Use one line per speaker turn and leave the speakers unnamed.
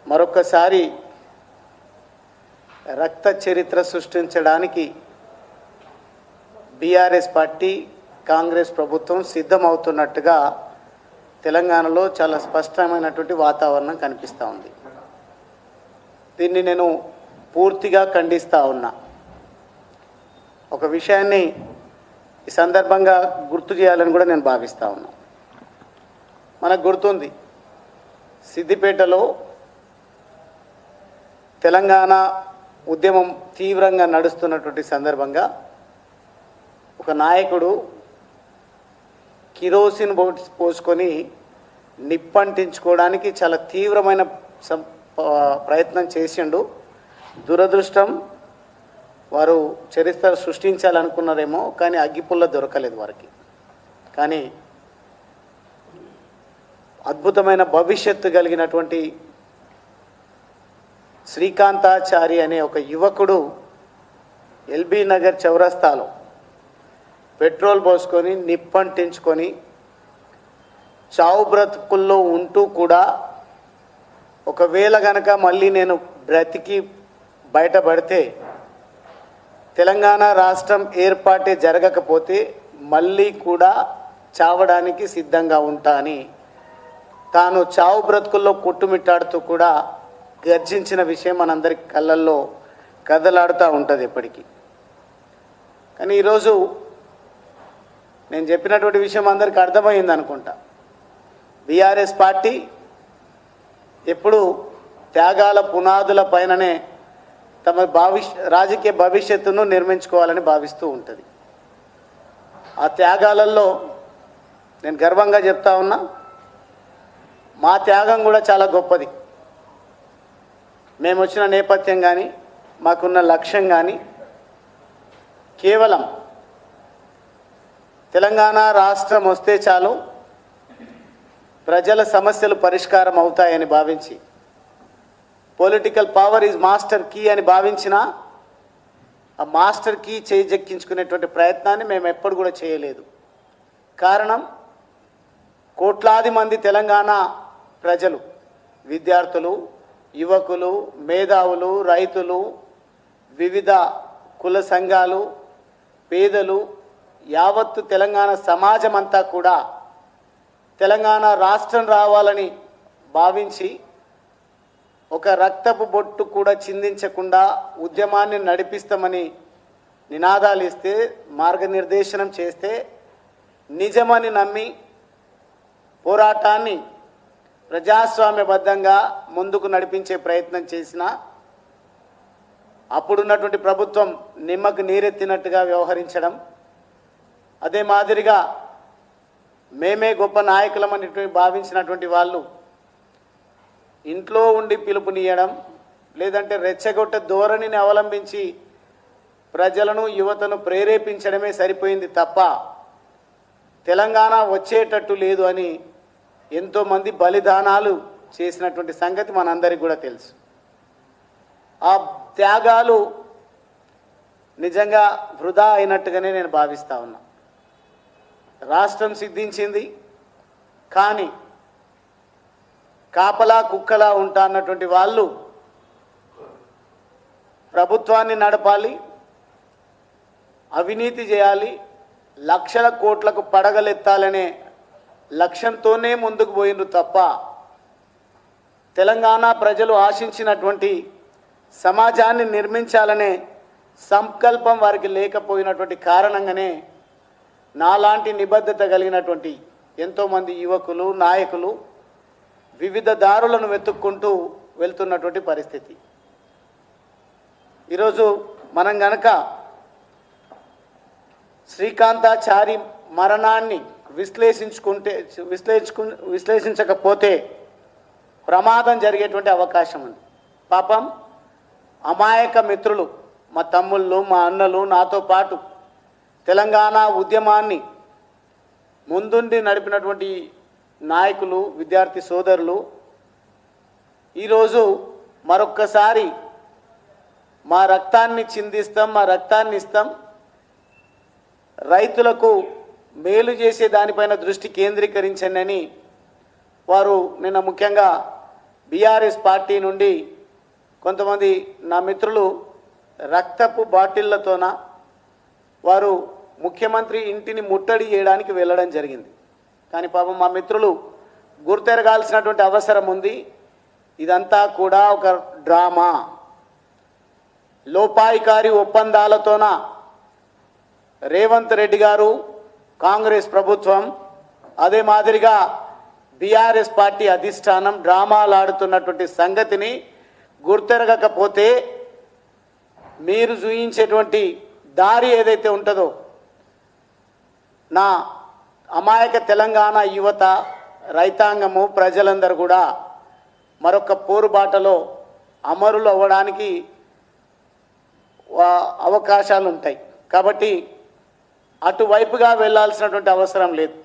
మరొకసారి రక్త చరిత్ర సృష్టించడానికి బీఆర్ఎస్ పార్టీ కాంగ్రెస్ ప్రభుత్వం సిద్ధమవుతున్నట్టుగా తెలంగాణలో చాలా స్పష్టమైనటువంటి వాతావరణం కనిపిస్తూ ఉంది. దీన్ని నేను పూర్తిగా ఖండిస్తూ ఉన్నా. ఒక విషయాన్ని ఈ సందర్భంగా గుర్తు చేయాలని కూడా నేను భావిస్తూ ఉన్నా. మనకు గుర్తుంది, సిద్దిపేటలో తెలంగాణ ఉద్యమం తీవ్రంగా నడుస్తున్నటువంటి సందర్భంగా ఒక నాయకుడు కిరోసిన్ పోసుకొని నిప్పంటించుకోవడానికి చాలా తీవ్రమైన ప్రయత్నం చేసిండు. దురదృష్టం, వారు చరిత్ర సృష్టించాలనుకున్నారేమో, కానీ అగ్గిపుల్ల దొరకలేదు వారికి. కానీ అద్భుతమైన భవిష్యత్తు కలిగినటువంటి శ్రీకాంతాచారి అనే ఒక యువకుడు ఎల్బీ నగర్ చౌరస్తాలో పెట్రోల్ పోసుకొని నిప్పంటించుకొని చావు బ్రతుకుల్లో ఉంటూ కూడా ఒకవేళ గనక మళ్ళీ నేను బ్రతికి బయటపడితే తెలంగాణ రాష్ట్రం ఏర్పాటే జరగకపోతే మళ్ళీ కూడా చావడానికి సిద్ధంగా ఉంటా అని తాను చావు బ్రతుకుల్లో కొట్టుమిట్టాడుతూ కూడా గర్జించిన విషయం మనందరి కళ్ళల్లో కదలాడుతూ ఉంటుంది ఎప్పటికీ. కానీ ఈరోజు నేను చెప్పినటువంటి విషయం అందరికీ అర్థమైంది అనుకుంటా. బీఆర్ఎస్ పార్టీ ఎప్పుడు త్యాగాల పునాదుల పైననే తమ రాజకీయ భవిష్యత్తును నిర్మించుకోవాలని భావిస్తూ ఉంటుంది. ఆ త్యాగాలలో నేను గర్వంగా చెప్తా ఉన్నా, మా త్యాగం కూడా చాలా గొప్పది. మేము వచ్చిన నేపథ్యం కానీ మాకున్న లక్ష్యం కానీ కేవలం తెలంగాణ రాష్ట్రం వస్తే చాలు ప్రజల సమస్యలు పరిష్కారం అవుతాయని భావించి, political power is master key అని భావించిన ఆ మాస్టర్ కీ చేజెక్కించుకునేటువంటి ప్రయత్నాన్ని మేము ఎప్పుడు కూడా చేయలేదు. కారణం, కోట్లాది మంది తెలంగాణ ప్రజలు, విద్యార్థులు, యువకులు, మేధావులు, రైతులు, వివిధ కుల సంఘాలు, పేదలు, యావత్తు తెలంగాణ సమాజం అంతా కూడా తెలంగాణ రాష్ట్రం రావాలని భావించి ఒక రక్తపు బొట్టు కూడా చిందించకుండా ఉద్యమాన్ని నడిపిస్తామని నినాదాలు ఇస్తే, మార్గనిర్దేశనం చేస్తే నిజమని నమ్మి పోరాటాన్ని ప్రజాస్వామ్యబద్ధంగా ముందుకు నడిపించే ప్రయత్నం చేసిన అప్పుడున్నటువంటి ప్రభుత్వం నిమ్మకు నీరెత్తినట్టుగా వ్యవహరించడం, అదే మాదిరిగా మేమే గొప్ప నాయకులమని భావించినటువంటి వాళ్ళు ఇంట్లో ఉండి పిలుపునియడం, లేదంటే రెచ్చగొట్టే ధోరణిని అవలంబించి ప్రజలను, యువతను ప్రేరేపించడమే సరిపోయింది తప్ప తెలంగాణ వచ్చేటట్టు లేదు అని ఎంతోమంది బలిదానాలు చేసినటువంటి సంగతి మనందరికీ కూడా తెలుసు. ఆ త్యాగాలు నిజంగా వృధా అయినట్టుగానే నేను భావిస్తూ ఉన్నా. రాష్ట్రం సిద్ధించింది, కానీ కాపలా కుక్కలా ఉంటా అన్నటువంటి వాళ్ళు ప్రభుత్వాన్ని నడపాలి, అవినీతి చేయాలి, లక్షల కోట్లకు పడగలెత్తాలనే లక్ష్యంతోనే ముందుకు పోయిండ్రు తప్ప తెలంగాణ ప్రజలు ఆశించినటువంటి సమాజాన్ని నిర్మించాలనే సంకల్పం వారికి లేకపోయినటువంటి కారణంగానే నాలాంటి నిబద్ధత కలిగినటువంటి ఎంతోమంది యువకులు, నాయకులు వివిధ దారులను వెతుక్కుంటూ వెళ్తున్నటువంటి పరిస్థితి. ఈరోజు మనం గనక శ్రీకాంతాచారి మరణాన్ని విశ్లేషించకపోతే ప్రమాదం జరిగేటువంటి అవకాశం ఉంది. పాపం అమాయక మిత్రులు, మా తమ్ముళ్ళు, మా అన్నలు, నాతో పాటు తెలంగాణ ఉద్యమాన్ని ముందుండి నడిపినటువంటి నాయకులు, విద్యార్థి సోదరులు ఈరోజు మరొక్కసారి మా రక్తాన్ని చిందిస్తాం, మా రక్తాన్ని ఇస్తాం, రైతులకు మేలు చేసే దానిపైన దృష్టి కేంద్రీకరించండి అని వారు నిన్న ముఖ్యంగా బీఆర్ఎస్ పార్టీ నుండి కొంతమంది నా మిత్రులు రక్తపు బాటిళ్లతోన వారు ముఖ్యమంత్రి ఇంటిని ముట్టడి చేయడానికి వెళ్ళడం జరిగింది. కానీ పాపం మా మిత్రులు గుర్తెరగాల్సినటువంటి అవసరం ఉంది. ఇదంతా కూడా ఒక డ్రామా, లోపాయికారి ఒప్పందాలతోన రేవంత్ రెడ్డి గారు, కాంగ్రెస్ ప్రభుత్వం, అదే మాదిరిగా బీఆర్ఎస్ పార్టీ అధిష్టానం డ్రామాలు ఆడుతున్నటువంటి సంగతిని గుర్తెరగకపోతే మీరు చూయించేటువంటి దారి ఏదైతే ఉంటుందో, నా అమాయక తెలంగాణ యువత, రైతాంగము, ప్రజలందరూ కూడా మరొక పోరుబాటలో అమరులు అవ్వడానికి అవకాశాలు ఉంటాయి. కాబట్టి అటువైపుగా వెళ్ళాల్సినటువంటి అవసరం లేదు.